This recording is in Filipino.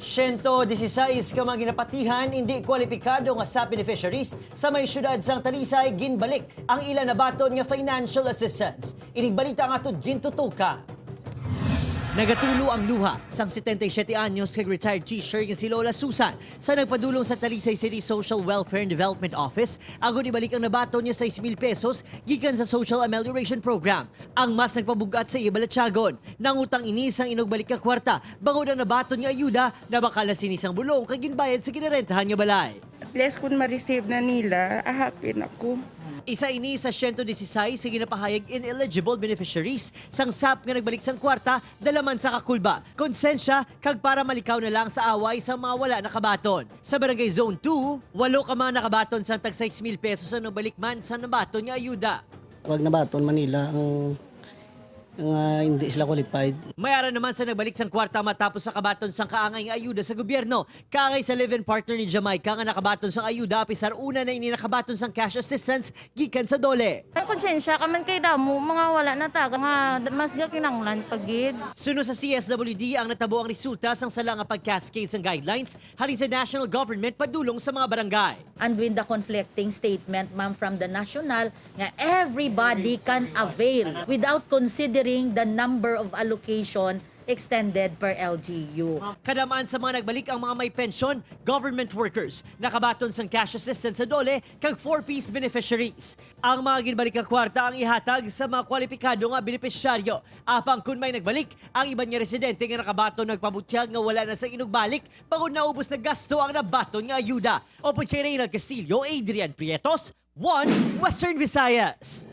116 ka mga ginapatihan, hindi kwalipikado nga SAP beneficiaries sa may syudad sang Talisay ginbalik ang ilan na baton nga financial assistance. Inig balita nga to gintutuka. Nagatulo ang luha sang 77 anyos kay retired teacher nga si Lola Susan sa nagpadulong sa Talisay City Social Welfare and Development Office agod ibalik ang nabaton niya 6,000 pesos gikan sa Social Amelioration Program. Ang mas nagpabugat sa iya balatsagon. Nangutang inis ang inugbalik ka kwarta bangod ang nabaton nga ayuda na bakala sinisang bulong kay ginbayad sa ginarentahan nga balay. Less kung ma-receive na nila, ahapin ako. Isa ini sa 116 sa ginapahayag ineligible beneficiaries sang SAP nga nagbalik sang kwarta dalaman sa kakulba. Konsensya kag para malikaw na lang sa away sa mga wala nakabaton. Sa Barangay Zone 2, 8 ka mga nakabaton sang tag 6,000 pesos ang nagbalik man sa nabaton nga ayuda. Wag na baton Manila ang hindi sila qualified. Mayara naman sa nagbalik sang kwarta matapos sa kabaton sang kaangay nga ayuda sa gobyerno. Kaangay sa live-in partner ni Jamaica nga nakabaton sang ayuda apisar una na ini nakabaton sang cash assistance gikan sa dole. Ang konsensya kaman kay damo mga wala na taga nga mas kinanglan pagid. Suno sa CSWD ang natabo ang resulta sang sala nga pag-cascade sang guidelines halin sa national government padulong sa mga barangay. And with the conflicting statement, ma'am, from the national, nga everybody can avail without considering the number of allocation extended per LGU. Kadamaan sa mga nagbalik ang mga may pensyon, government workers, nakabaton sang cash assistance sa dole kag 4-piece beneficiaries. Ang mga ginbalik nga kwarta ang ihatag sa mga kwalipikado nga benepisyaryo. Apang kun may nagbalik, ang iban nga residente nga nakabaton nagpabutyag nga wala na sa inugbalik bangod naubos na gasto ang nabaton nga ayuda. Opon kay Reynald Castillo, Adrian Prietos, 1 Western Visayas.